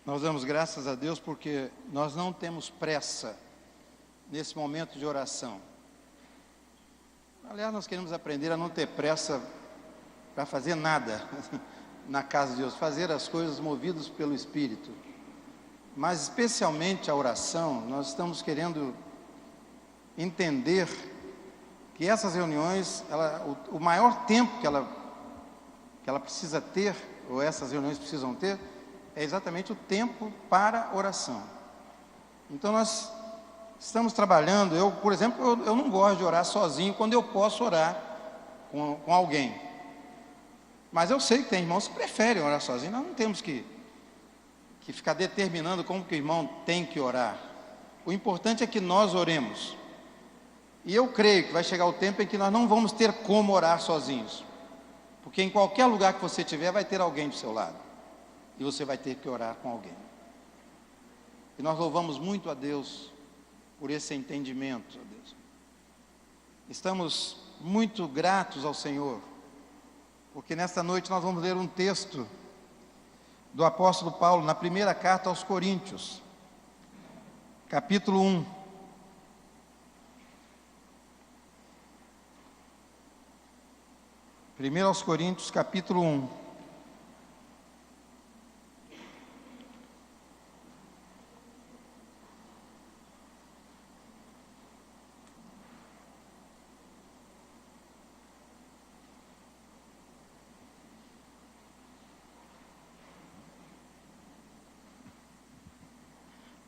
Nós damos graças a Deus porque nós não temos pressa nesse momento de oração. Aliás, nós queremos aprender a não ter pressa para fazer nada na casa de Deus, fazer as coisas movidos pelo Espírito. Mas especialmente a oração, nós estamos querendo entender que essas reuniões, o maior tempo que ela precisa ter, ou essas reuniões precisam ter, é exatamente o tempo para oração. Então nós estamos trabalhando, eu, por exemplo, eu não gosto de orar sozinho quando eu posso orar com alguém. Mas eu sei que tem irmãos que preferem orar sozinho, nós não temos que ficar determinando como que o irmão tem que orar. O importante é que nós oremos. E eu creio que vai chegar o tempo em que nós não vamos ter como orar sozinhos. Porque em qualquer lugar que você estiver, vai ter alguém do seu lado. E você vai ter que orar com alguém. E nós louvamos muito a Deus por esse entendimento, ó Deus. Estamos muito gratos ao Senhor, porque nesta noite nós vamos ler um texto do apóstolo Paulo, na primeira carta aos Coríntios, capítulo 1. Primeiro aos Coríntios, capítulo 1.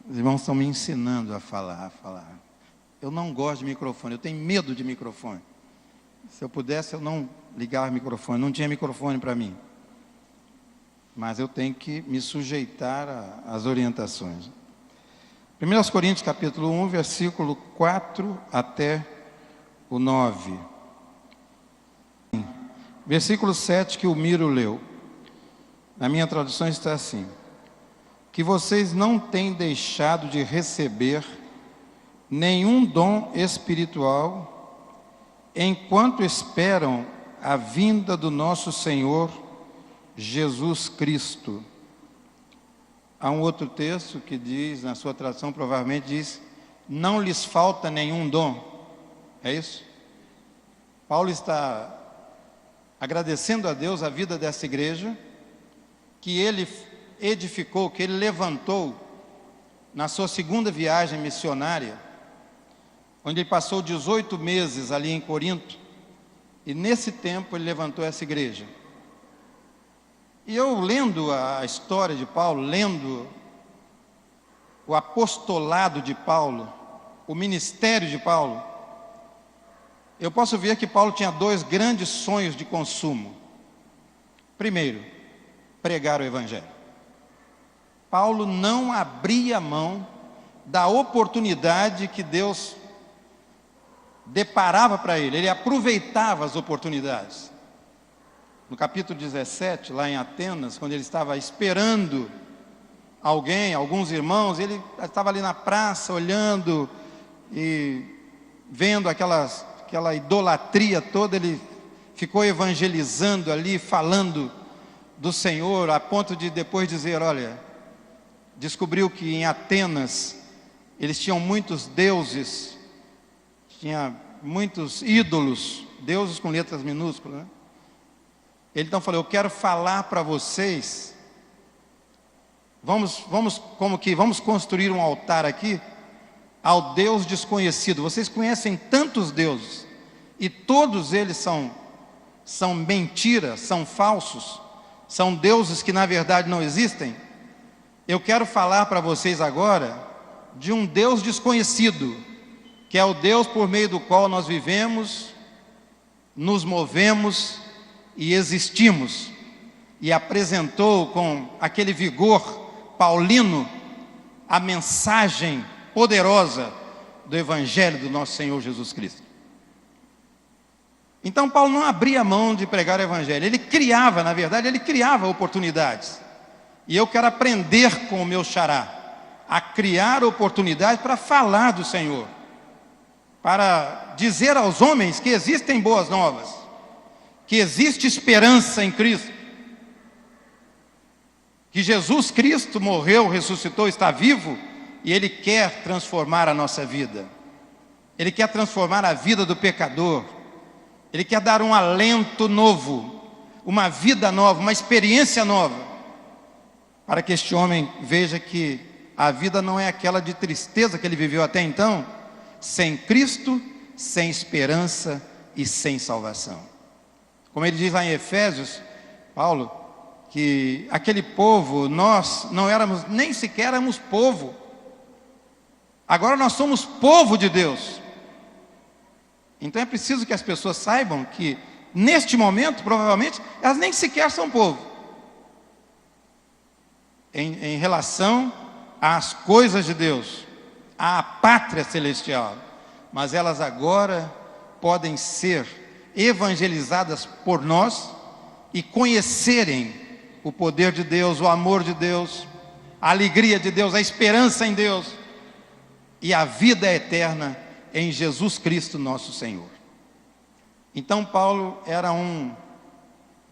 Os irmãos estão me ensinando a falar. Eu não gosto de microfone, eu tenho medo de microfone. Se eu pudesse, eu não ligava o microfone, não tinha microfone para mim. Mas eu tenho que me sujeitar às orientações. 1 Coríntios capítulo 1, versículo 4 até o 9. Versículo 7 que o Miro leu. Na minha tradução está assim: que vocês não têm deixado de receber nenhum dom espiritual, enquanto esperam a vinda do nosso Senhor Jesus Cristo. Há um outro texto que diz, na sua tradução provavelmente diz, não lhes falta nenhum dom. É isso? Paulo está agradecendo a Deus a vida dessa igreja, que ele edificou, que ele levantou na sua segunda viagem missionária, onde ele passou 18 meses ali em Corinto, e nesse tempo ele levantou essa igreja. E eu lendo a história de Paulo, lendo o apostolado de Paulo, o ministério de Paulo, eu posso ver que Paulo tinha dois grandes sonhos de consumo. Primeiro, pregar o Evangelho. Paulo não abria mão da oportunidade que Deus deparava para ele, ele aproveitava as oportunidades. No capítulo 17, lá em Atenas, quando ele estava esperando alguém, alguns irmãos, ele estava ali na praça olhando e vendo aquela idolatria toda, ele ficou evangelizando ali, falando do Senhor, a ponto de depois dizer, olha, descobriu que em Atenas eles tinham muitos deuses, tinha muitos ídolos, deuses com letras minúsculas, né? Ele então falou, eu quero falar para vocês, vamos construir um altar aqui ao Deus desconhecido. Vocês conhecem tantos deuses e todos eles são mentiras, são falsos, são deuses que na verdade não existem. Eu quero falar para vocês agora de um Deus desconhecido, que é o Deus por meio do qual nós vivemos, nos movemos e existimos. E apresentou com aquele vigor paulino a mensagem poderosa do Evangelho do nosso Senhor Jesus Cristo. Então Paulo não abria mão de pregar o Evangelho, ele criava, na verdade, ele criava oportunidades. E eu quero aprender com o meu xará a criar oportunidades para falar do Senhor, para dizer aos homens que existem boas novas, que existe esperança em Cristo, que Jesus Cristo morreu, ressuscitou, está vivo, e Ele quer transformar a nossa vida. Ele quer transformar a vida do pecador. Ele quer dar um alento novo, uma vida nova, uma experiência nova, para que este homem veja que a vida não é aquela de tristeza que ele viveu até então, sem Cristo, sem esperança e sem salvação. Como ele diz lá em Efésios, Paulo, que aquele povo, nós não éramos, nem sequer éramos povo. Agora nós somos povo de Deus. Então é preciso que as pessoas saibam que, neste momento, provavelmente, elas nem sequer são povo. Em relação às coisas de Deus, à pátria celestial. Mas elas agora podem ser evangelizadas por nós e conhecerem o poder de Deus, o amor de Deus, a alegria de Deus, a esperança em Deus e a vida eterna em Jesus Cristo nosso Senhor. Então Paulo era um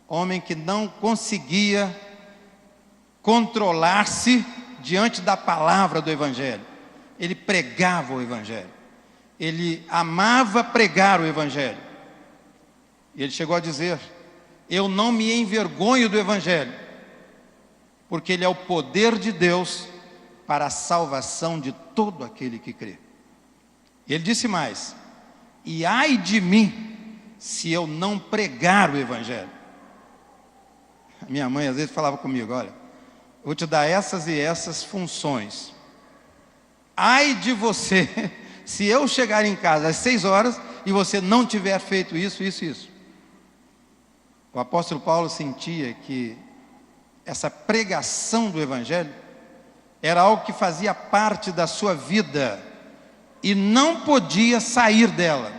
homem que não conseguia controlar-se diante da palavra do Evangelho. Ele pregava o Evangelho. Ele amava pregar o Evangelho. E ele chegou a dizer: eu não me envergonho do Evangelho, porque ele é o poder de Deus para a salvação de todo aquele que crê. Ele disse mais: e ai de mim, se eu não pregar o Evangelho. A minha mãe às vezes falava comigo: olha, vou te dar essas e essas funções. Ai de você, se eu chegar em casa às 6 horas e você não tiver feito isso, isso, isso. O apóstolo Paulo sentia que essa pregação do Evangelho era algo que fazia parte da sua vida e não podia sair dela.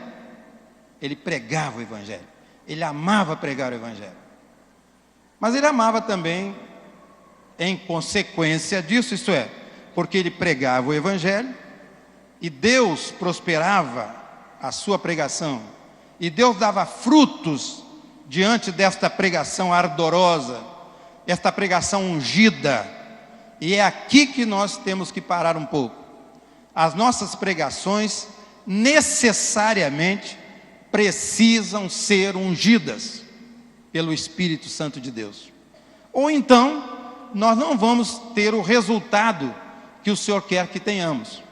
Ele pregava o Evangelho, ele amava pregar o Evangelho. Mas ele amava também, em consequência disso, isto é, porque ele pregava o Evangelho e Deus prosperava a sua pregação, e Deus dava frutos diante desta pregação ardorosa, esta pregação ungida. E é aqui que nós temos que parar um pouco. As nossas pregações necessariamente precisam ser ungidas pelo Espírito Santo de Deus. Ou então, nós não vamos ter o resultado que o Senhor quer que tenhamos.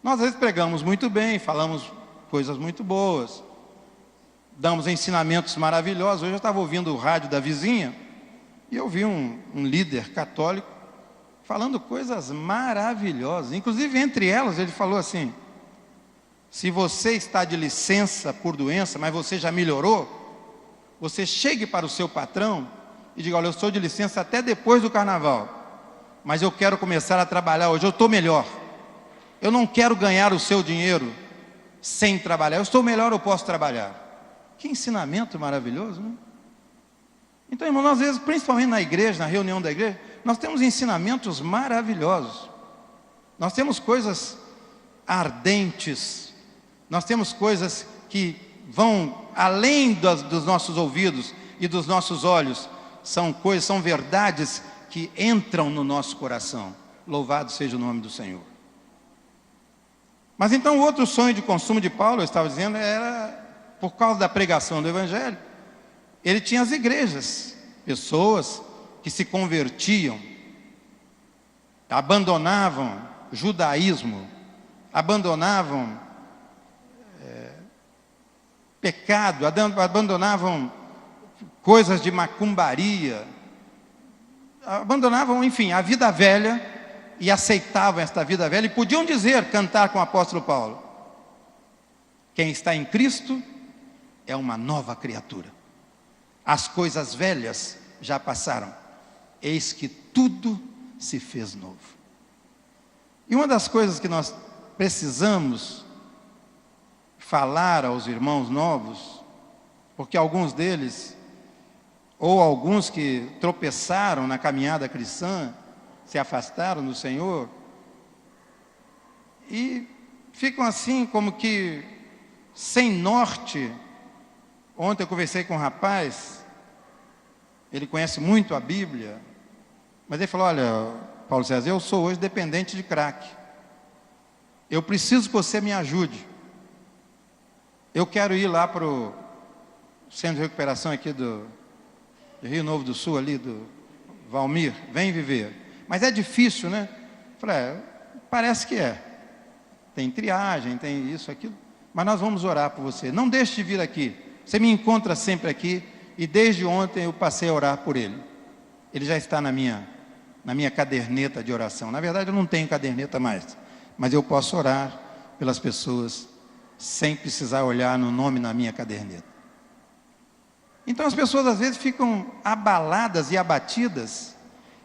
Nós às vezes pregamos muito bem, falamos coisas muito boas, damos ensinamentos maravilhosos. Hoje eu estava ouvindo o rádio da vizinha e eu vi um líder católico falando coisas maravilhosas. Inclusive, entre elas, ele falou assim: se você está de licença por doença, mas você já melhorou, você chegue para o seu patrão e diga: olha, eu estou de licença até depois do carnaval, mas eu quero começar a trabalhar hoje, eu estou melhor. Eu não quero ganhar o seu dinheiro sem trabalhar, eu estou melhor, eu posso trabalhar. Que ensinamento maravilhoso, né? Então, irmão, às vezes, principalmente na igreja, na reunião da igreja, nós temos ensinamentos maravilhosos. Nós temos coisas ardentes, nós temos coisas que vão além dos nossos ouvidos e dos nossos olhos. São coisas, são verdades que entram no nosso coração. Louvado seja o nome do Senhor. Mas então o outro sonho de consumo de Paulo, eu estava dizendo, era por causa da pregação do Evangelho. Ele tinha as igrejas, pessoas que se convertiam, abandonavam judaísmo, abandonavam pecado, abandonavam coisas de macumbaria, abandonavam, enfim, a vida velha e aceitavam esta vida velha e podiam dizer, cantar com o apóstolo Paulo: quem está em Cristo é uma nova criatura. As coisas velhas já passaram, eis que tudo se fez novo. E uma das coisas que nós precisamos falar aos irmãos novos, porque alguns deles, ou alguns que tropeçaram na caminhada cristã, se afastaram do Senhor, e ficam assim como que sem norte. Ontem eu conversei com um rapaz, ele conhece muito a Bíblia, Mas ele falou: olha, Paulo César, eu sou hoje dependente de crack. Eu preciso que você me ajude. Eu quero ir lá para o centro de recuperação aqui do Rio Novo do Sul, ali do Valmir, vem viver. Mas é difícil, né? Eu falei: parece que é. Tem triagem, tem isso, aquilo. Mas nós vamos orar por você. Não deixe de vir aqui. Você me encontra sempre aqui. E desde ontem eu passei a orar por ele. Ele já está na minha caderneta de oração. Na verdade eu não tenho caderneta mais. Mas eu posso orar pelas pessoas sem precisar olhar no nome na minha caderneta. Então as pessoas às vezes ficam abaladas e abatidas,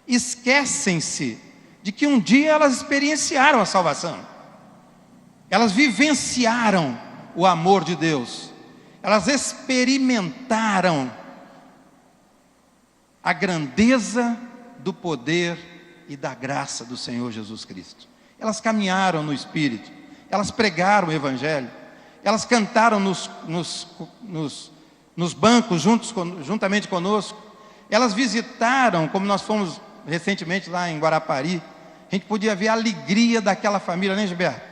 esquecem-se de que um dia elas experienciaram a salvação, elas vivenciaram o amor de Deus, elas experimentaram a grandeza do poder e da graça do Senhor Jesus Cristo. Elas caminharam no Espírito, elas pregaram o Evangelho, elas cantaram nos bancos juntamente conosco, elas visitaram, como nós fomos recentemente lá em Guarapari, a gente podia ver a alegria daquela família, né, Gilberto?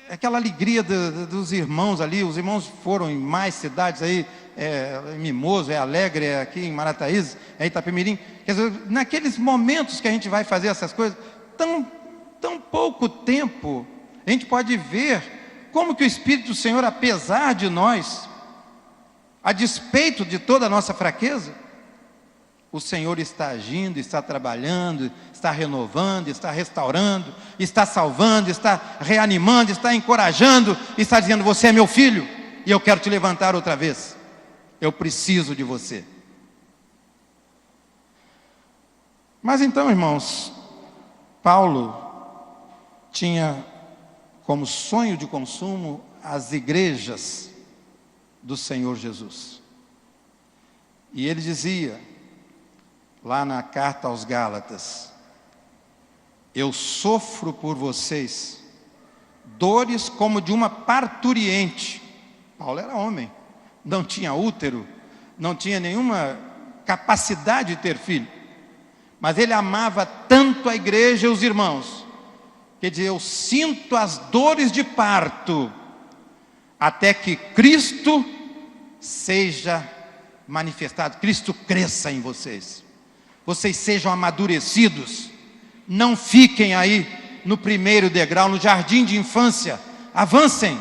Aquela alegria dos irmãos ali. Os irmãos foram em mais cidades aí, em Mimoso, Alegre, aqui em Marataízes, em Itapemirim. Quer dizer, naqueles momentos que a gente vai fazer essas coisas, tão pouco tempo, a gente pode ver como que o Espírito do Senhor, apesar de nós, a despeito de toda a nossa fraqueza, o Senhor está agindo, está trabalhando, está renovando, está restaurando, está salvando, está reanimando, está encorajando, está dizendo: você é meu filho e eu quero te levantar outra vez. Eu preciso de você. Mas então, irmãos, Paulo tinha como sonho de consumo as igrejas do Senhor Jesus. E ele dizia, lá na carta aos Gálatas: eu sofro por vocês dores como de uma parturiente. Paulo era homem, não tinha útero, não tinha nenhuma capacidade de ter filho, mas ele amava tanto a igreja e os irmãos, que dizia: eu sinto as dores de parto, até que Cristo seja manifestado, Cristo cresça em vocês, vocês sejam amadurecidos, não fiquem aí no primeiro degrau, no jardim de infância, avancem,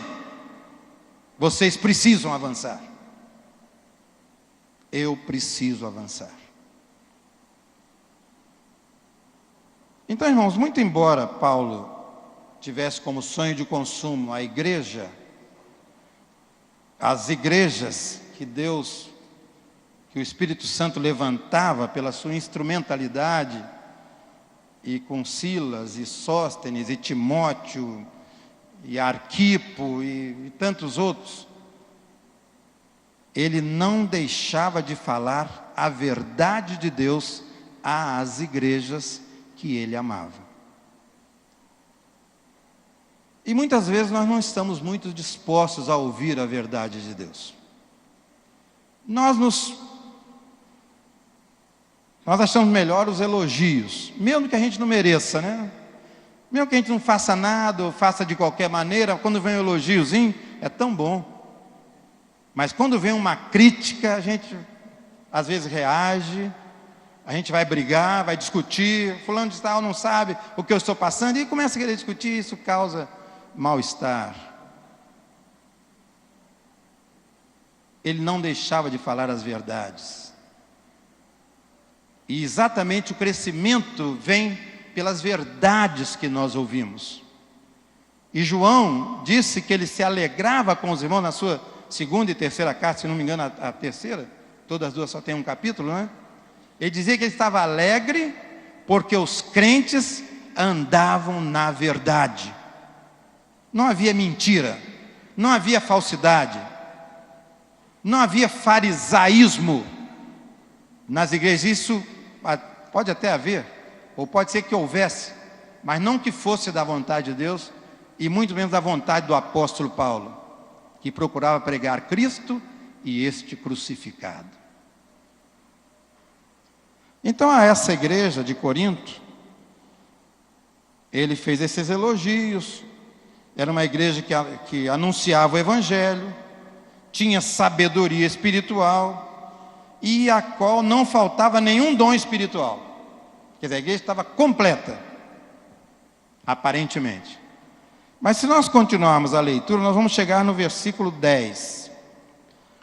vocês precisam avançar. Eu preciso avançar. Então, irmãos, muito embora Paulo tivesse como sonho de consumo a igreja, as igrejas que o Espírito Santo levantava pela sua instrumentalidade, e com Silas e Sóstenes e Timóteo e Arquipo e tantos outros, ele não deixava de falar a verdade de Deus às igrejas que ele amava. E muitas vezes nós não estamos muito dispostos a ouvir a verdade de Deus. Nós achamos melhor os elogios, mesmo que a gente não mereça, né? Mesmo que a gente não faça nada, ou faça de qualquer maneira, quando vem um elogiozinho, é tão bom. Mas quando vem uma crítica, a gente às vezes reage, a gente vai brigar, vai discutir, fulano de tal não sabe o que eu estou passando, e começa a querer discutir, isso causa mal-estar. Ele não deixava de falar as verdades. E exatamente o crescimento vem pelas verdades que nós ouvimos. E João disse que ele se alegrava com os irmãos na sua segunda e terceira carta, se não me engano a terceira, todas as duas só tem um capítulo, né? Ele dizia que ele estava alegre porque os crentes andavam na verdade. Não havia mentira, não havia falsidade, não havia farisaísmo nas igrejas. Isso pode até haver, ou pode ser que houvesse, mas não que fosse da vontade de Deus, e muito menos da vontade do apóstolo Paulo, que procurava pregar Cristo e este crucificado. Então, a essa igreja de Corinto, ele fez esses elogios. Era uma igreja que anunciava o Evangelho, tinha sabedoria espiritual e a qual não faltava nenhum dom espiritual. Quer dizer, a igreja estava completa, aparentemente. Mas se nós continuarmos a leitura, nós vamos chegar no versículo 10.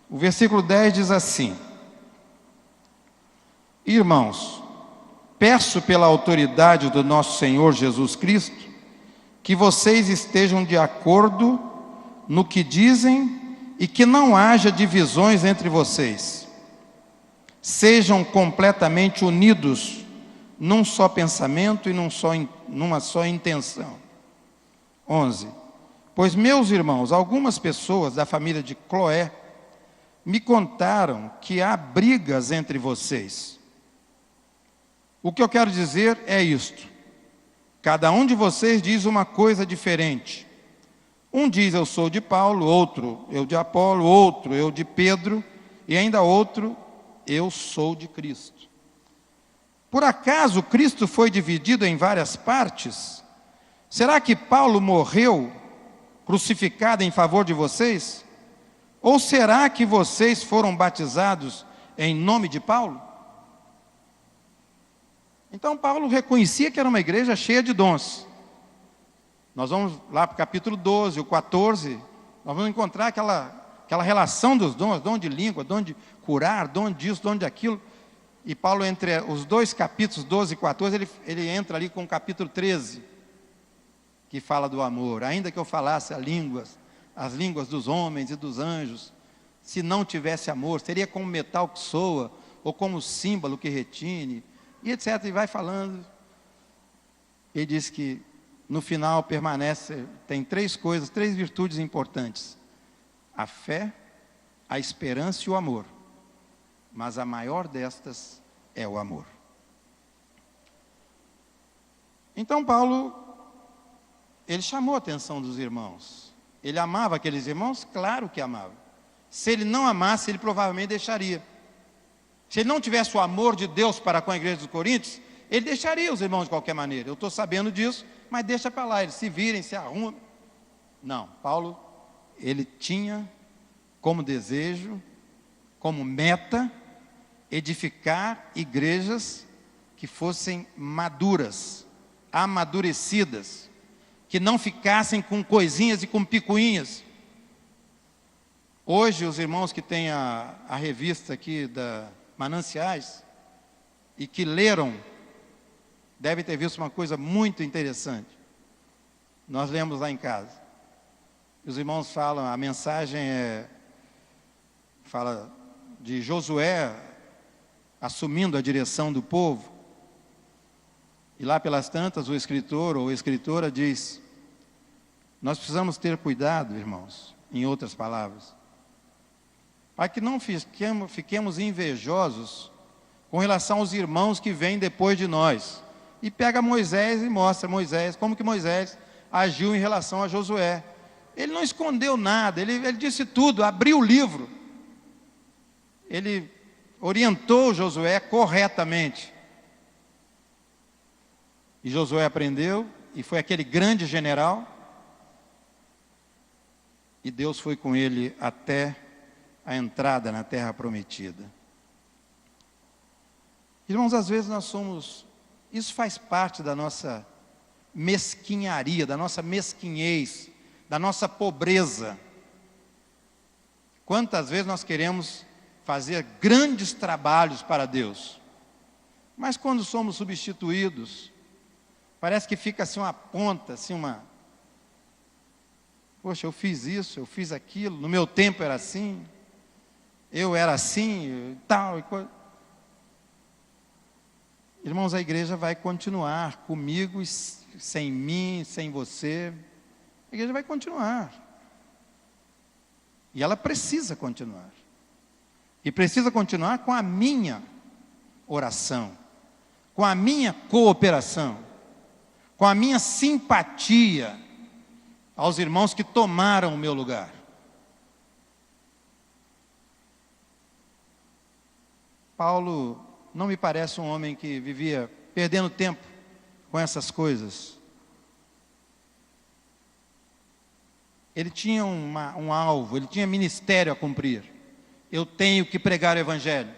O versículo 10 diz assim: Irmãos, peço pela autoridade do nosso Senhor Jesus Cristo, que vocês estejam de acordo no que dizem e que não haja divisões entre vocês. Sejam completamente unidos num só pensamento e numa só intenção. 11. Pois, meus irmãos, algumas pessoas da família de Cloé me contaram que há brigas entre vocês. O que eu quero dizer é isto: cada um de vocês diz uma coisa diferente. Um diz eu sou de Paulo, outro eu de Apolo, outro eu de Pedro, e ainda outro eu sou de Cristo. Por acaso Cristo foi dividido em várias partes? Será que Paulo morreu crucificado em favor de vocês? Ou será que vocês foram batizados em nome de Paulo? Então Paulo reconhecia que era uma igreja cheia de dons. Nós vamos lá para o capítulo 12, o 14, nós vamos encontrar aquela relação dos dons, dom de língua, dom de curar, dom disso, dom de aquilo. E Paulo, entre os dois capítulos, 12 e 14, ele entra ali com o capítulo 13, que fala do amor. Ainda que eu falasse as línguas dos homens e dos anjos, se não tivesse amor, seria como metal que soa, ou como símbolo que retine, e etc. E vai falando. Ele diz que no final tem três virtudes importantes: a fé, a esperança e o amor. Mas a maior destas é o amor. Então Paulo, ele chamou a atenção dos irmãos. Ele amava aqueles irmãos? Claro que amava. Se ele não amasse, ele provavelmente deixaria. Se ele não tivesse o amor de Deus para com a igreja dos Coríntios, ele deixaria os irmãos de qualquer maneira. Eu estou sabendo disso, mas deixa para lá, eles se virem, se arrumam. Não, Paulo, ele tinha como desejo, como meta, edificar igrejas que fossem maduras, amadurecidas, que não ficassem com coisinhas e com picuinhas. Hoje, os irmãos que têm a revista aqui da Mananciais e que leram, devem ter visto uma coisa muito interessante. Nós lemos lá em casa. Os irmãos falam, a mensagem fala de Josué assumindo a direção do povo. E lá pelas tantas, o escritor ou a escritora diz: nós precisamos ter cuidado, irmãos, em outras palavras, para que não fiquemos invejosos com relação aos irmãos que vêm depois de nós. E pega Moisés e mostra como que Moisés agiu em relação a Josué. Ele não escondeu nada, ele disse tudo, abriu o livro. Ele orientou Josué corretamente. E Josué aprendeu, e foi aquele grande general. E Deus foi com ele até a entrada na terra prometida. Irmãos, às vezes isso faz parte da nossa mesquinharia, da nossa mesquinhez, da nossa pobreza. Quantas vezes nós queremos fazer grandes trabalhos para Deus, mas quando somos substituídos, parece que fica assim uma ponta, assim poxa, eu fiz isso, eu fiz aquilo, no meu tempo era assim, eu era assim, tal e coisa. Irmãos, a igreja vai continuar comigo, sem mim, sem você. A igreja vai continuar. E ela precisa continuar. E precisa continuar com a minha oração, com a minha cooperação, com a minha simpatia aos irmãos que tomaram o meu lugar. Paulo não me parece um homem que vivia perdendo tempo com essas coisas. Ele tinha um alvo, ele tinha ministério a cumprir. Eu tenho que pregar o Evangelho.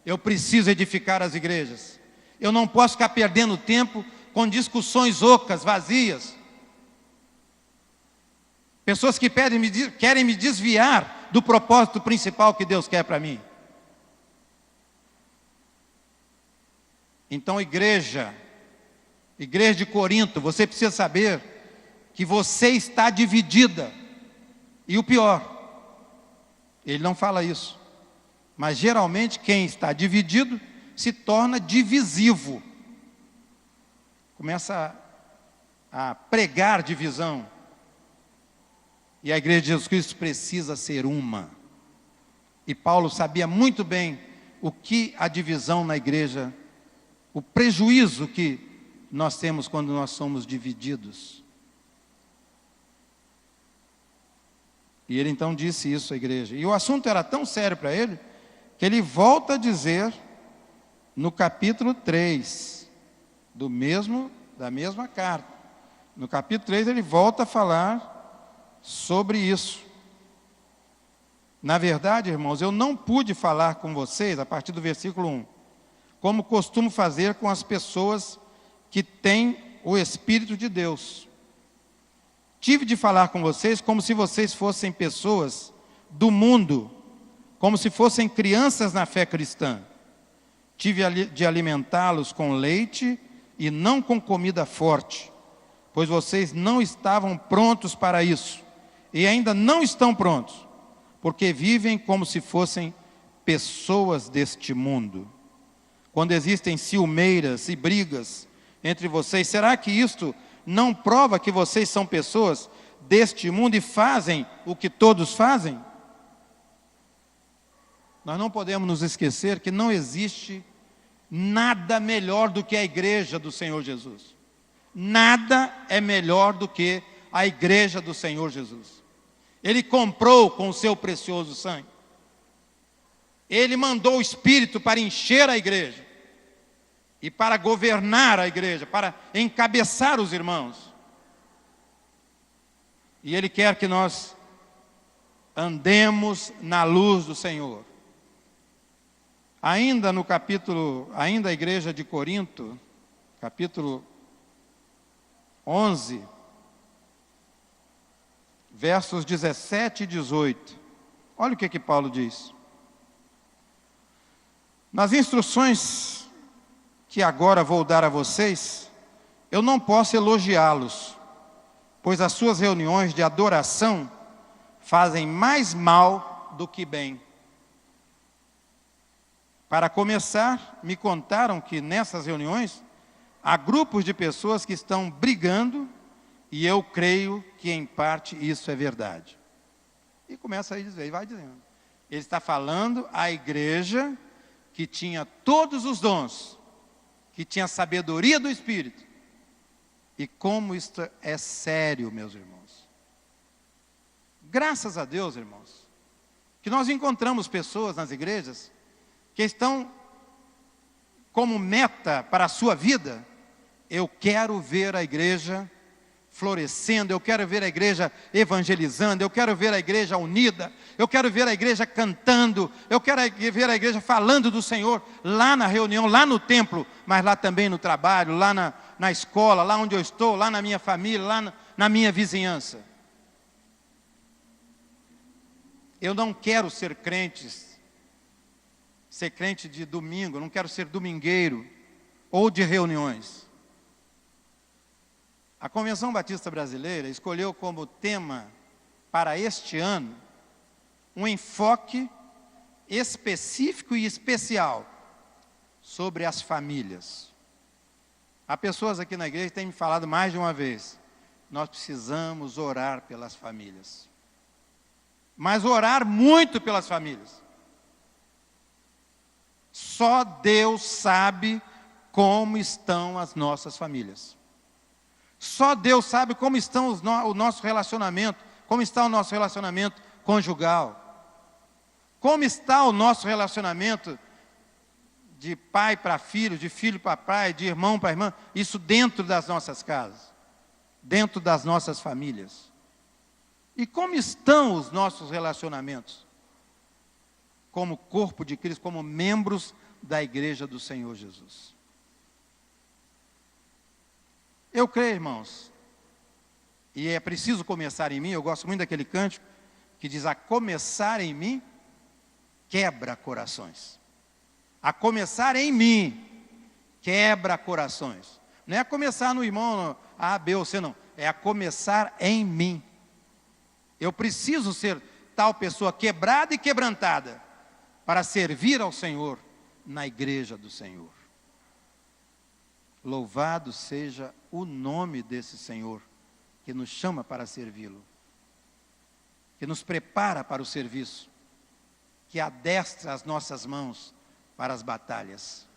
Eu preciso edificar as igrejas. Eu não posso ficar perdendo tempo com discussões ocas, vazias. Pessoas que querem me desviar do propósito principal que Deus quer para mim. Então, igreja de Corinto, você precisa saber que você está dividida. E o pior, ele não fala isso, mas geralmente quem está dividido se torna divisivo. Começa a pregar divisão. E a igreja de Jesus Cristo precisa ser uma. E Paulo sabia muito bem o que a divisão na igreja, o prejuízo que nós temos quando nós somos divididos. E ele então disse isso à igreja. E o assunto era tão sério para ele, que ele volta a dizer no capítulo 3, da mesma carta. No capítulo 3 ele volta a falar sobre isso. Na verdade, irmãos, eu não pude falar com vocês, a partir do versículo 1, como costumo fazer com as pessoas que têm o Espírito de Deus. Tive de falar com vocês como se vocês fossem pessoas do mundo, como se fossem crianças na fé cristã. Tive de alimentá-los com leite e não com comida forte, pois vocês não estavam prontos para isso. E ainda não estão prontos, porque vivem como se fossem pessoas deste mundo. Quando existem ciumeiras e brigas entre vocês, será que isto não prova que vocês são pessoas deste mundo e fazem o que todos fazem? Nós não podemos nos esquecer que não existe nada melhor do que a igreja do Senhor Jesus. Nada é melhor do que a igreja do Senhor Jesus. Ele comprou com o seu precioso sangue. Ele mandou o Espírito para encher a igreja e para governar a igreja, para encabeçar os irmãos. E Ele quer que nós andemos na luz do Senhor. Ainda a igreja de Corinto, capítulo 11, versos 17 e 18. Olha o que Paulo diz. Nas instruções que agora vou dar a vocês, eu não posso elogiá-los, pois as suas reuniões de adoração fazem mais mal do que bem. Para começar, me contaram que nessas reuniões há grupos de pessoas que estão brigando, e eu creio que em parte isso é verdade. E começa a dizer, e vai dizendo. Ele está falando à igreja que tinha todos os dons, que tinha a sabedoria do Espírito. E como isto é sério, meus irmãos. Graças a Deus, irmãos, que nós encontramos pessoas nas igrejas que estão como meta para a sua vida. Eu quero ver a igreja florescendo, eu quero ver a igreja evangelizando, eu quero ver a igreja unida, eu quero ver a igreja cantando, eu quero ver a igreja falando do Senhor, lá na reunião, lá no templo, mas lá também no trabalho, lá na escola, lá onde eu estou, lá na minha família, lá na minha vizinhança. Eu não quero ser crente de domingo, não quero ser domingueiro, ou de reuniões. A Convenção Batista Brasileira escolheu como tema para este ano um enfoque específico e especial sobre as famílias. Há pessoas aqui na igreja que têm me falado mais de uma vez, nós precisamos orar pelas famílias. Mas orar muito pelas famílias. Só Deus sabe como estão as nossas famílias. Só Deus sabe como estão o nosso relacionamento, como está o nosso relacionamento conjugal. Como está o nosso relacionamento de pai para filho, de filho para pai, de irmão para irmã, isso dentro das nossas casas, dentro das nossas famílias. E como estão os nossos relacionamentos? Como corpo de Cristo, como membros da igreja do Senhor Jesus. Eu creio, irmãos, e é preciso começar em mim. Eu gosto muito daquele cântico que diz: a começar em mim, quebra corações. A começar em mim, quebra corações. Não é a começar no irmão no A, B ou C, não. É a começar em mim. Eu preciso ser tal pessoa quebrada e quebrantada para servir ao Senhor na igreja do Senhor. Louvado seja o nome desse Senhor que nos chama para servi-lo, que nos prepara para o serviço, que adestra as nossas mãos para as batalhas.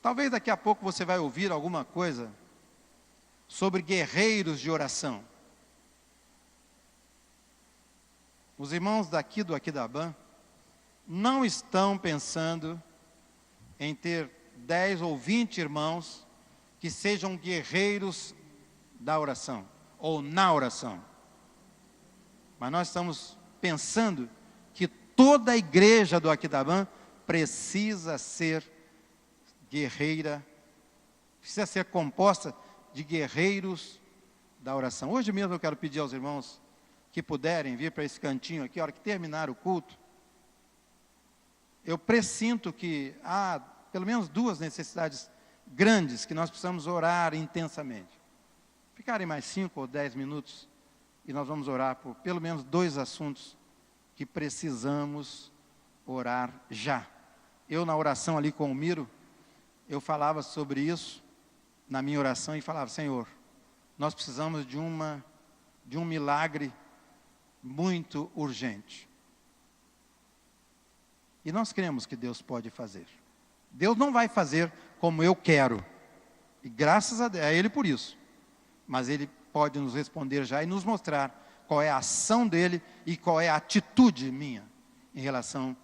Talvez daqui a pouco você vai ouvir alguma coisa sobre guerreiros de oração. Os irmãos daqui do Aquidabã não estão pensando em ter 10 ou 20 irmãos que sejam guerreiros da oração, ou na oração. Mas nós estamos pensando que toda a igreja do Aquidabã precisa ser guerreira, precisa ser composta de guerreiros da oração. Hoje mesmo eu quero pedir aos irmãos que puderem vir para esse cantinho aqui, a hora que terminar o culto. Eu pressinto que há pelo menos 2 necessidades grandes que nós precisamos orar intensamente. Ficarem mais 5 ou 10 minutos e nós vamos orar por pelo menos 2 assuntos que precisamos orar já. Eu, na oração ali com o Miro, eu falava sobre isso na minha oração e falava: Senhor, nós precisamos de um milagre muito urgente. E nós cremos que Deus pode fazer. Deus não vai fazer como eu quero, e graças a Ele por isso. Mas Ele pode nos responder já e nos mostrar qual é a ação dEle e qual é a atitude minha em relação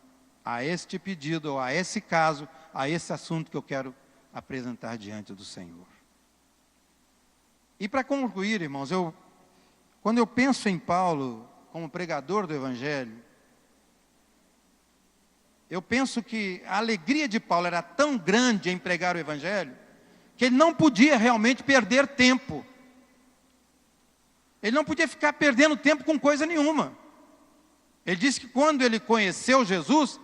a este pedido, ou a esse caso, a esse assunto que eu quero apresentar diante do Senhor. E para concluir, irmãos, quando eu penso em Paulo como pregador do Evangelho, eu penso que a alegria de Paulo era tão grande em pregar o Evangelho, que ele não podia realmente perder tempo. Ele não podia ficar perdendo tempo com coisa nenhuma. Ele disse que quando ele conheceu Jesus,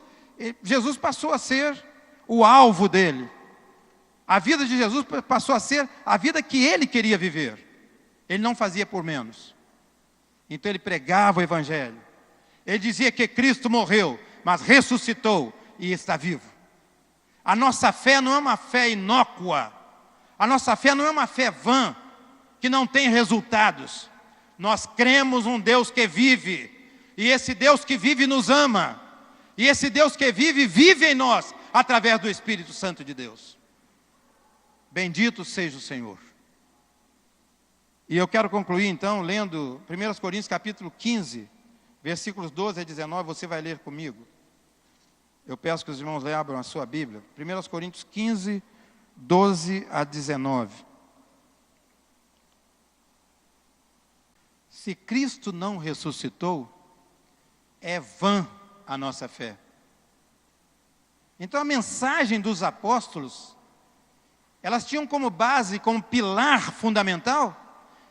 Jesus passou a ser o alvo dele. A vida de Jesus passou a ser a vida que ele queria viver. Ele não fazia por menos. Então ele pregava o Evangelho. Ele dizia que Cristo morreu, mas ressuscitou e está vivo. A nossa fé não é uma fé inócua. A nossa fé não é uma fé vã, que não tem resultados. Nós cremos um Deus que vive. E esse Deus que vive nos ama. E esse Deus que vive, vive em nós, através do Espírito Santo de Deus. Bendito seja o Senhor. E eu quero concluir então lendo 1 Coríntios capítulo 15, versículos 12 a 19, você vai ler comigo. Eu peço que os irmãos abram a sua Bíblia. 1 Coríntios 15, 12 a 19. Se Cristo não ressuscitou, é vã a nossa fé. Então a mensagem dos apóstolos, elas tinham como base, como pilar fundamental,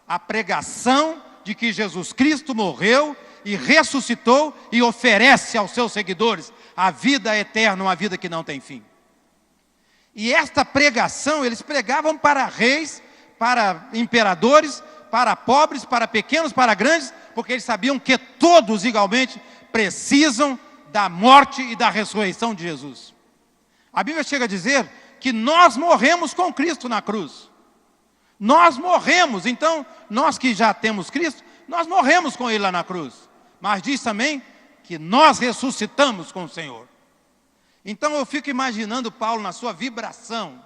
a pregação de que Jesus Cristo morreu e ressuscitou e oferece aos seus seguidores a vida eterna, uma vida que não tem fim. E esta pregação, eles pregavam para reis, para imperadores, para pobres, para pequenos, para grandes, porque eles sabiam que todos igualmente precisam da morte e da ressurreição de Jesus. A Bíblia chega a dizer que nós morremos com Cristo na cruz. Nós morremos, então, nós que já temos Cristo, nós morremos com Ele lá na cruz. Mas diz também que nós ressuscitamos com o Senhor. Então eu fico imaginando Paulo na sua vibração,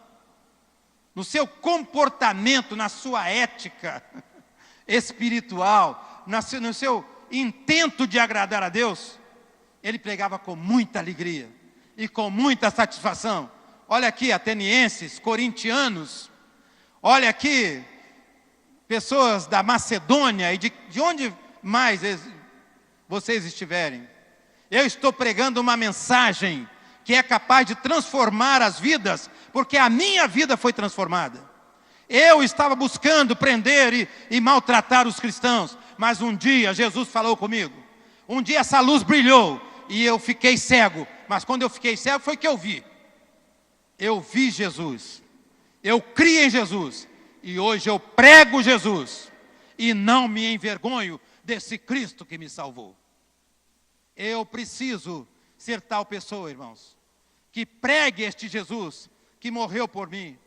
no seu comportamento, na sua ética espiritual, no seu intento de agradar a Deus. Ele pregava com muita alegria. e com muita satisfação. Olha aqui, atenienses, corintianos, olha aqui, pessoas da Macedônia e de onde mais vocês estiverem. Eu estou pregando uma mensagem que é capaz de transformar as vidas, porque a minha vida foi transformada. Eu estava buscando prender e maltratar os cristãos, mas um dia Jesus falou comigo. Um dia essa luz brilhou e eu fiquei cego, mas quando eu fiquei cego foi que eu vi. Eu vi Jesus, eu criei em Jesus, e hoje eu prego Jesus, e não me envergonho desse Cristo que me salvou. Eu preciso ser tal pessoa, irmãos, que pregue este Jesus, que morreu por mim,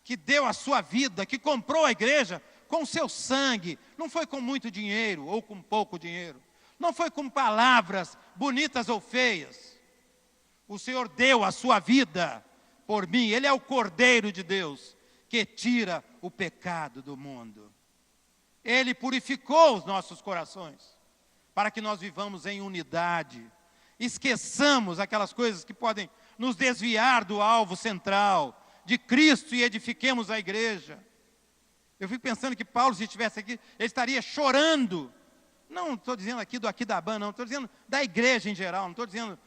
que deu a sua vida, que comprou a igreja com seu sangue, não foi com muito dinheiro ou com pouco dinheiro, não foi com palavras bonitas ou feias. O Senhor deu a sua vida por mim. Ele é o Cordeiro de Deus que tira o pecado do mundo. Ele purificou os nossos corações para que nós vivamos em unidade. Esqueçamos aquelas coisas que podem nos desviar do alvo central de Cristo e edifiquemos a igreja. Eu fico pensando que Paulo, se estivesse aqui, ele estaria chorando. Não estou dizendo aqui do Aquidabã, não. Estou dizendo da igreja em geral. Não estou dizendo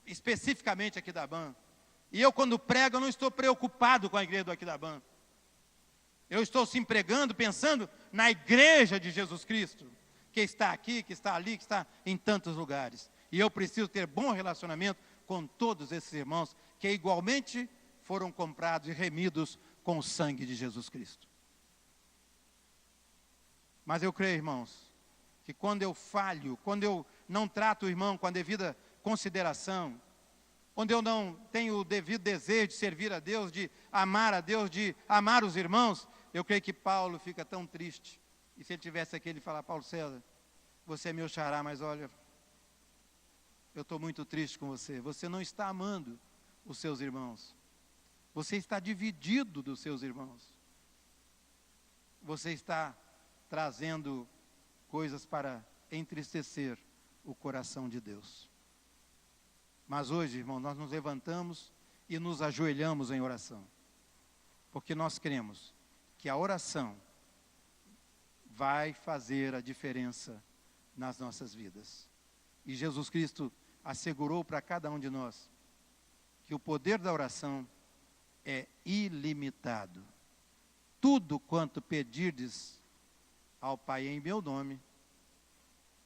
especificamente Aquidabã. E eu, quando prego, eu não estou preocupado com a igreja do Aquidabã. Eu estou sim pregando, pensando na igreja de Jesus Cristo, que está aqui, que está ali, que está em tantos lugares. E eu preciso ter bom relacionamento com todos esses irmãos, que igualmente foram comprados e remidos com o sangue de Jesus Cristo. Mas eu creio, irmãos, que quando eu falho, quando eu não trato o irmão com a devida consideração, quando eu não tenho o devido desejo de servir a Deus, de amar os irmãos, eu creio que Paulo fica tão triste. E se ele tivesse aqui, ele falar: Paulo César, você é meu xará, mas olha, eu estou muito triste com você. Você não está amando os seus irmãos. Você está dividido dos seus irmãos. Você está trazendo coisas para entristecer o coração de Deus. Mas hoje, irmão, nós nos levantamos e nos ajoelhamos em oração. Porque nós cremos que a oração vai fazer a diferença nas nossas vidas. E Jesus Cristo assegurou para cada um de nós que o poder da oração é ilimitado. Tudo quanto pedirdes ao Pai em meu nome,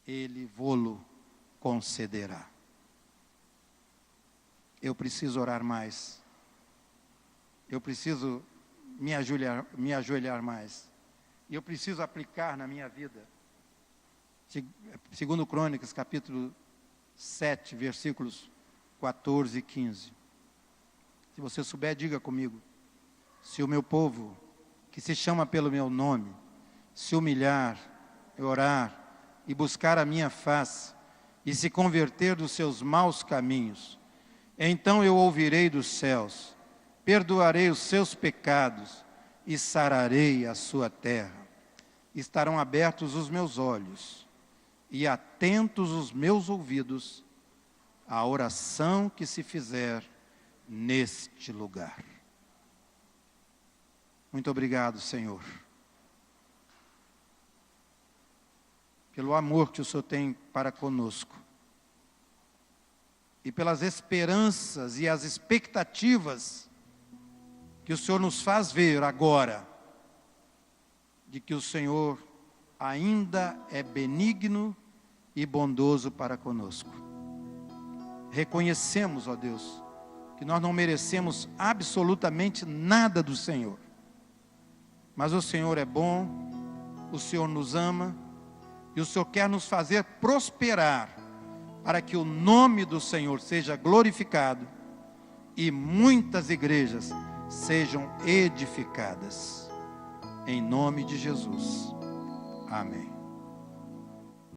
Ele vô-lo concederá. Eu preciso orar mais. Eu preciso me ajoelhar mais. E eu preciso aplicar na minha vida. Segundo Crônicas, capítulo 7, versículos 14 e 15. Se você souber, diga comigo. Se o meu povo, que se chama pelo meu nome, se humilhar, orar e buscar a minha face, e se converter dos seus maus caminhos, então eu ouvirei dos céus, perdoarei os seus pecados e sararei a sua terra. Estarão abertos os meus olhos e atentos os meus ouvidos à oração que se fizer neste lugar. Muito obrigado, Senhor, pelo amor que o Senhor tem para conosco e pelas esperanças e as expectativas que o Senhor nos faz ver agora, de que o Senhor ainda é benigno e bondoso para conosco. Reconhecemos, ó Deus, que nós não merecemos absolutamente nada do Senhor, mas o Senhor é bom, o Senhor nos ama, e o Senhor quer nos fazer prosperar, para que o nome do Senhor seja glorificado, e muitas igrejas sejam edificadas. Em nome de Jesus. Amém.